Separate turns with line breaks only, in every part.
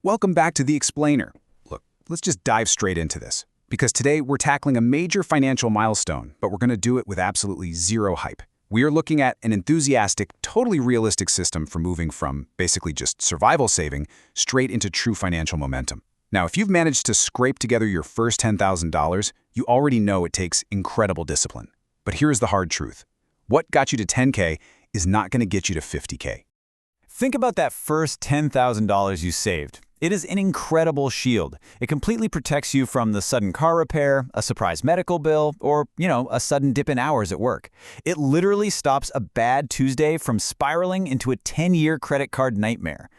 Welcome back to The Explainer. Look, let's just dive straight into this, because today we're tackling a major financial milestone, but we're going to do it with absolutely zero hype. We are looking at an enthusiastic, totally realistic system for moving from basically just survival saving straight into true financial momentum. Now, if you've managed to scrape together your first $10,000, you already know it takes incredible discipline. But here's the hard truth. What got you to 10K is not going to get you to 50K.
Think about that first $10,000 you saved. It is an incredible shield. It completely protects you from the sudden car repair, a surprise medical bill, or, a sudden dip in hours at work. It literally stops a bad Tuesday from spiraling into a 10-year credit card nightmare.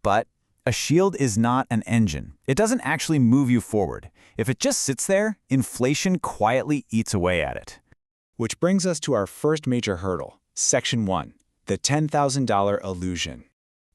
But a shield is not an engine. It doesn't actually move you forward. If it just sits there, inflation quietly eats away at it.
Which brings us to our first major hurdle, Section 1, the $10,000 illusion.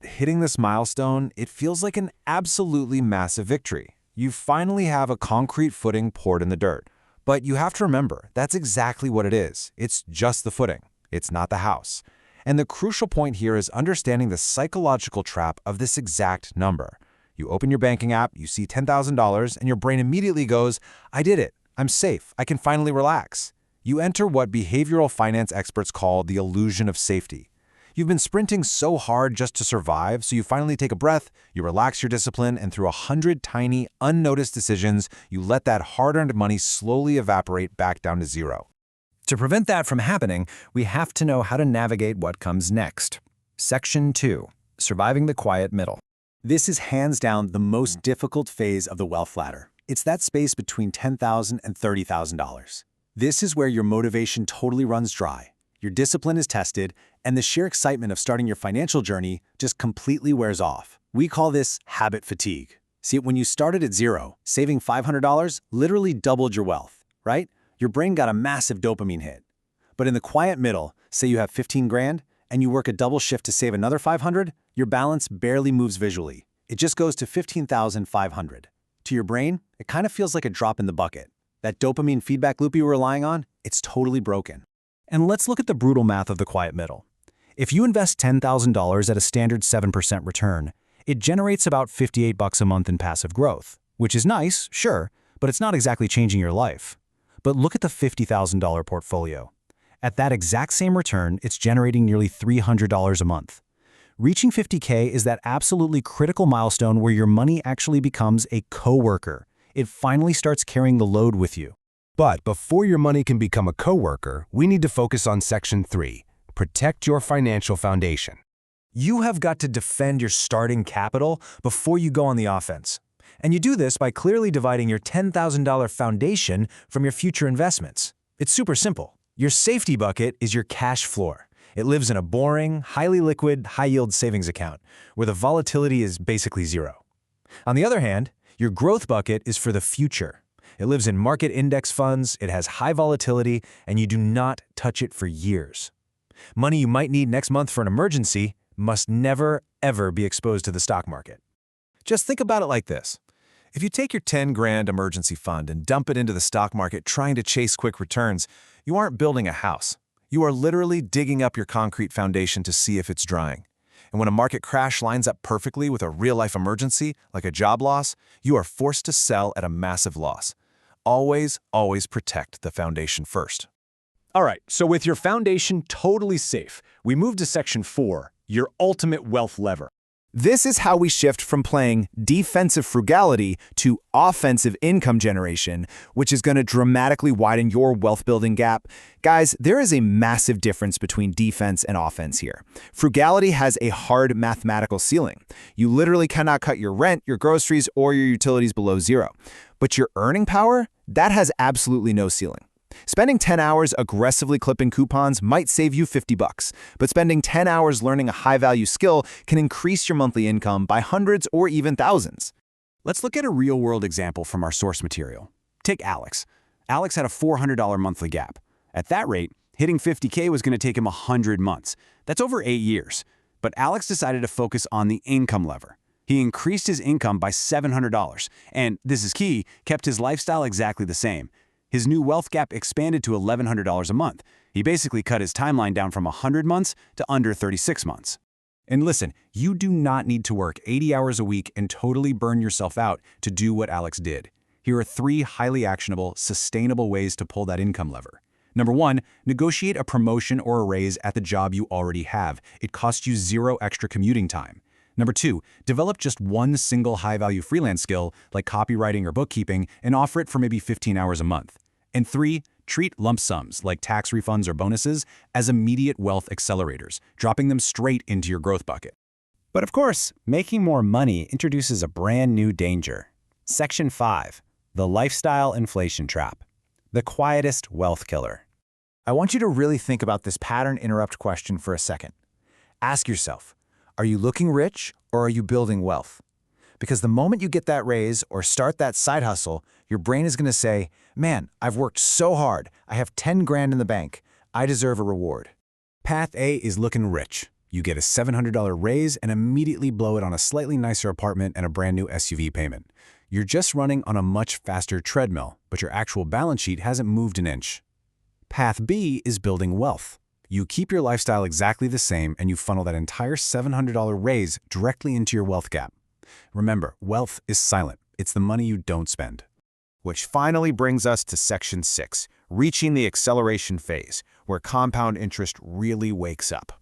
Hitting this milestone, it feels like an absolutely massive victory. You finally have a concrete footing poured in the dirt. But you have to remember, that's exactly what it is. It's just the footing. It's not the house. And the crucial point here is understanding the psychological trap of this exact number. You open your banking app, you see $10,000, and your brain immediately goes, I did it. I'm safe. I can finally relax. You enter what behavioral finance experts call the illusion of safety. You've been sprinting so hard just to survive, so you finally take a breath, you relax your discipline, and through 100 tiny, unnoticed decisions, you let that hard-earned money slowly evaporate back down to zero.
To prevent that from happening, we have to know how to navigate what comes next. Section 2. Surviving the quiet middle.
This is hands down the most difficult phase of the wealth ladder. It's that space between $10,000 and $30,000. This is where your motivation totally runs dry. Your discipline is tested, and the sheer excitement of starting your financial journey just completely wears off. We call this habit fatigue. See, when you started at zero, saving $500 literally doubled your wealth, right? Your brain got a massive dopamine hit. But in the quiet middle, say you have 15 grand, and you work a double shift to save another 500, your balance barely moves visually. It just goes to 15,500. To your brain, it kind of feels like a drop in the bucket. That dopamine feedback loop you were relying on, it's totally broken.
And let's look at the brutal math of the quiet middle. If you invest $10,000 at a standard 7% return, it generates about $58 a month in passive growth, which is nice, sure, but it's not exactly changing your life. But look at the $50,000 portfolio. At that exact same return, it's generating nearly $300 a month. Reaching 50K is that absolutely critical milestone where your money actually becomes a coworker. It finally starts carrying the load with you.
But before your money can become a coworker, we need to focus on Section 3, protect your financial foundation.
You have got to defend your starting capital before you go on the offense. And you do this by clearly dividing your $10,000 foundation from your future investments. It's super simple. Your safety bucket is your cash floor. It lives in a boring, highly liquid, high-yield savings account, where the volatility is basically zero. On the other hand, your growth bucket is for the future. It lives in market index funds, it has high volatility, and you do not touch it for years. Money you might need next month for an emergency must never, ever be exposed to the stock market.
Just think about it like this. If you take your 10 grand emergency fund and dump it into the stock market trying to chase quick returns, you aren't building a house. You are literally digging up your concrete foundation to see if it's drying. And when a market crash lines up perfectly with a real-life emergency, like a job loss, you are forced to sell at a massive loss. Always, always protect the foundation first.
All right, so with your foundation totally safe, we move to Section 4, your ultimate wealth lever.
This is how we shift from playing defensive frugality to offensive income generation, which is going to dramatically widen your wealth building gap. Guys, there is a massive difference between defense and offense here. Frugality has a hard mathematical ceiling. You literally cannot cut your rent, your groceries, or your utilities below zero. But your earning power, that has absolutely no ceiling. Spending 10 hours aggressively clipping coupons might save you $50, but spending 10 hours learning a high-value skill can increase your monthly income by hundreds or even thousands.
Let's look at a real-world example from our source material. Take Alex. Alex had a $400 monthly gap. At that rate, hitting 50K was going to take him 100 months. That's over 8 years. But Alex decided to focus on the income lever. He increased his income by $700, and, this is key, kept his lifestyle exactly the same. His new wealth gap expanded to $1,100 a month. He basically cut his timeline down from 100 months to under 36 months. And listen, you do not need to work 80 hours a week and totally burn yourself out to do what Alex did. Here are 3 highly actionable, sustainable ways to pull that income lever. Number 1, negotiate a promotion or a raise at the job you already have. It costs you 0 extra commuting time. Number 2, develop just one single high-value freelance skill like copywriting or bookkeeping and offer it for maybe 15 hours a month. And 3, treat lump sums like tax refunds or bonuses as immediate wealth accelerators, dropping them straight into your growth bucket.
But of course, making more money introduces a brand new danger. Section 5, the lifestyle inflation trap. The quietest wealth killer.
I want you to really think about this pattern interrupt question for a second. Ask yourself, are you looking rich or are you building wealth? Because the moment you get that raise or start that side hustle, your brain is going to say, man, I've worked so hard. I have 10 grand in the bank. I deserve a reward.
Path A is looking rich. You get a $700 raise and immediately blow it on a slightly nicer apartment and a brand new SUV payment. You're just running on a much faster treadmill, but your actual balance sheet hasn't moved an inch. Path B is building wealth. You keep your lifestyle exactly the same and you funnel that entire $700 raise directly into your wealth gap. Remember, wealth is silent. It's the money you don't spend.
Which finally brings us to Section 6, reaching the acceleration phase, where compound interest really wakes up.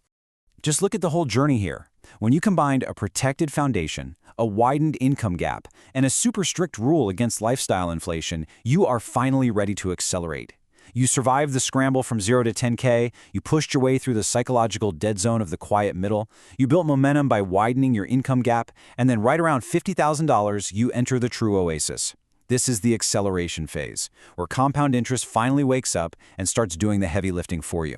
Just look at the whole journey here. When you combined a protected foundation, a widened income gap, and a super strict rule against lifestyle inflation, you are finally ready to accelerate. You survived the scramble from 0 to 10K, you pushed your way through the psychological dead zone of the quiet middle, you built momentum by widening your income gap, and then right around $50,000, you enter the true oasis. This is the acceleration phase, where compound interest finally wakes up and starts doing the heavy lifting for you.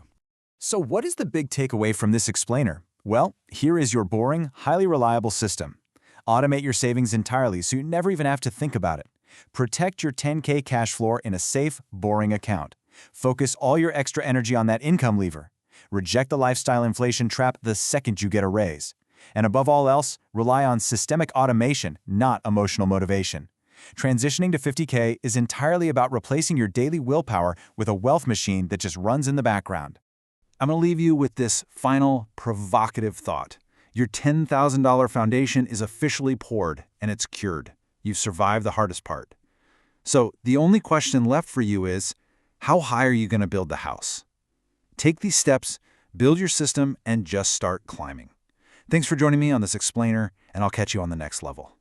So what is the big takeaway from this explainer? Well, here is your boring, highly reliable system. Automate your savings entirely so you never even have to think about it. Protect your 10K cash floor in a safe, boring account. Focus all your extra energy on that income lever. Reject the lifestyle inflation trap the second you get a raise. And above all else, rely on systemic automation, not emotional motivation. Transitioning to 50K is entirely about replacing your daily willpower with a wealth machine that just runs in the background.
I'm going to leave you with this final provocative thought. Your $10,000 foundation is officially poured and it's cured. You've survived the hardest part. So the only question left for you is, how high are you going to build the house? Take these steps, build your system, and just start climbing. Thanks for joining me on this explainer, and I'll catch you on the next level.